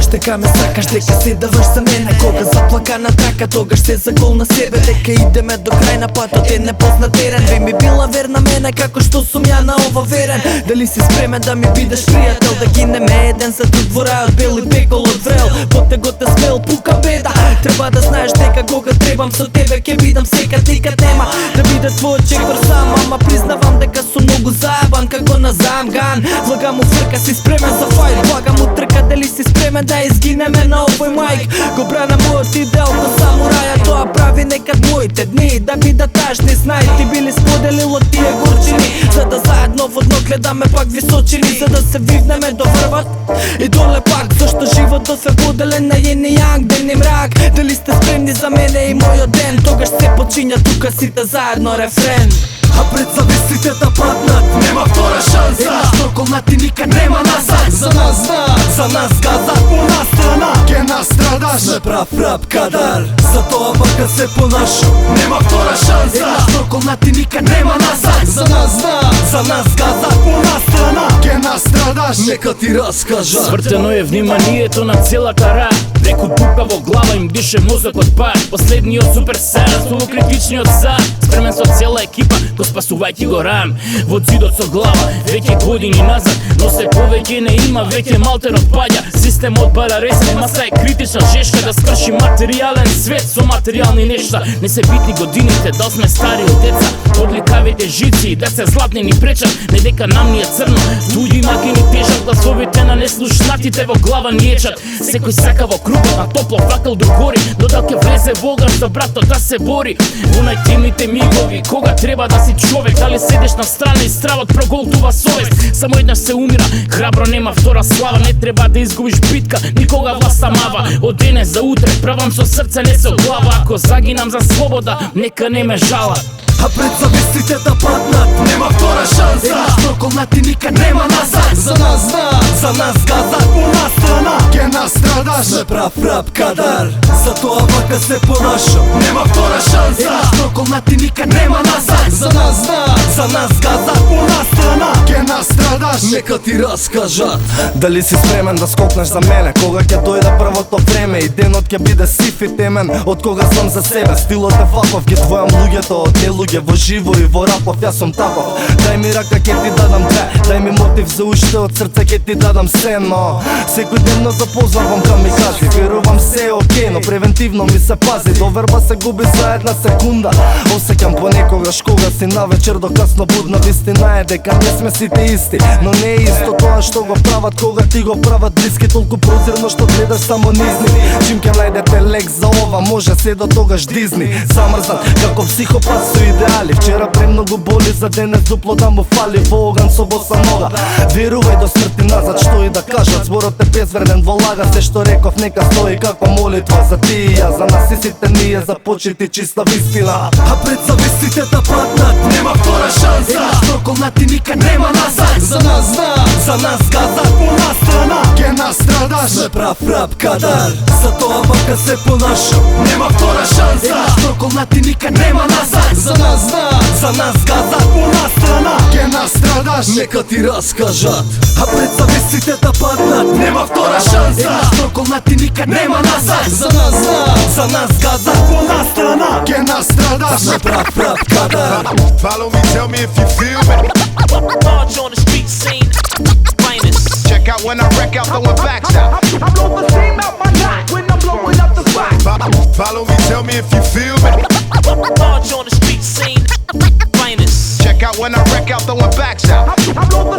ще ка ме сакаш, дека се даваш за мене. Кога заплака на трака, тогаш се закол на себе. Дека идеме до крај на патот е непознат терен. Би ми била верна мене, како што сум ја на ова верен. Дали си спремен да ми бидеш пријател, да гинеме еден за друг во рајот, бел и пекол од врел. Потегот е смел, пука беда. Треба да знаеш дека кога требам со тебе ке бидам секад, никад нема да биде твој чекор сам. Ама признавам дека сум многу заебан како на замган. Влага му фрка, си спремен за фајт. Влага му трка, дали си спремен да изгинеме на овој мајк. Го брана мојот идеал ко самураја, тоа прави некад моите дни да бидат тажни. Знај, ти били споделило тие горчини, за да заедно водно гледаме пак височини, за да се вивнеме до врват и доле пак. Зашто животот е поделен на јен и јанг, ден и мрак. Дали сте спремни за мене и мојот ден? Тогаш се почиња тука сите заедно рефрен. А пред зависите да паднат, нема втора шанса. Една строколна ти никад нема назад. За нас знаат, за нас казат, по нас страна ке настрадаш. Не прав рап кадар, затоа вака се понашам. Нема втора шанса. Една строколна ти никад нема назад. За нас знаат, за нас казат, по нас страна ке настрадаш. Нека ти раскажа. Свртено е вниманието на целата ра. Преку бука во глава им дише мозокот пар. Последниот супер саран со критичниот сад. Спремен со цела екипа, го спасувајќи го рам. Во зидот со глава, веќе години назад. Но се повеќе не има, веќе малтерот паѓа. Системот бара ресен, маса е критична жешка. Да скрши материјален свет со материјални нешта. Не се битни годините, да сме стари од деца. Одликавите жици, да се златни ни пречат. Не дека нам ни е црно, туѓи маки ни тежат. Гласовите на неслушнатите во глава ни ечат. Секој сака во кругот на топло факел до гори. Додал ке влезе во оган со братот да се бори. Во најтемните мигови, кога треба да си човек. Дали седеш на страна и стравот проголтува совест. Само еднаш се умира, храбро нема втора слава. Не треба да изгубиш битка, никога власта мава. Од денес за утре, правам со срце, не со глава. Ако загинам за слобода, нека не ме жалат. А пред зависите да паднат, нема втора шанса. Една строколна ти никад нема назад. За нас знаат, за нас казат, по нас страна ке настрадаш. Не прав рап кадар, затоа вака се понашам. Нема втора шанса. Една строколна ти никад нема назад. За нас знаат, за нас казат, по нас страна ке настрадаш. Нека ти раскажат. Дали си спремен да скокнеш за мене? Кога ќе дојде првото време и денот ќе биде сив и темен? Од кога сам за себе, стилот е ваков. Ги твојам луѓето од не луѓе во живо и во рапов, јас сум таков. Дај ми рака ке ти дадам две, дај ми мотив за уште, од срце ке ти дадам се. Но секој дневно запознавам камикази. Верувам се е окей, но превентивно ми се пази. Доверба се губи за една секунда. Осеќам понекогаш кога си на вечер до касно будна. Вистина е дека не сме сите исти, но не е исто тоа што го прават кога ти го прават блиски. Толку прозирно што гледаш само низни. Чим ке најдете лек за ова, може се до тогаш Дизни. Замрзнат како психопат со идеали. Вчера премногу боли, за денес дупло да му фали. Во оган со боса нога, верувај до смрти назад. Што и да кажат, зборот е безвреден во лага. Се што реков нека стои како молитва за ти и ја, за нас и сите ние, за почити чиста вистина. А пред зависите да паднат, нема втора шанса. Една строколна ти никад нема назад. За нас знаат, за нас казат, по нас страна ке настрадаш. Не прав рап кадар, затоа вака се понашам. Нема втора шанса. Една строколна ти никад нема назад. За нас знаат, за нас казат, по нас страна ке настрадаш. Нека ти раскажат. А пред зависите да паднат, нема втора шанса. Една строколна ти никад нема назад. За нас знаат, за нас казат, по нас страна ке настрадаш. Не прав рап кадар. Follow me, tell me if you feel me. March on the street scene, finest. Check out when I wreck out, throwing backs out. I blow the steam out my knot when I'm blowing up the spot. Follow me, tell me if you feel me. March on the street scene, finest. Check out when I wreck out, throwing backs out. I blow the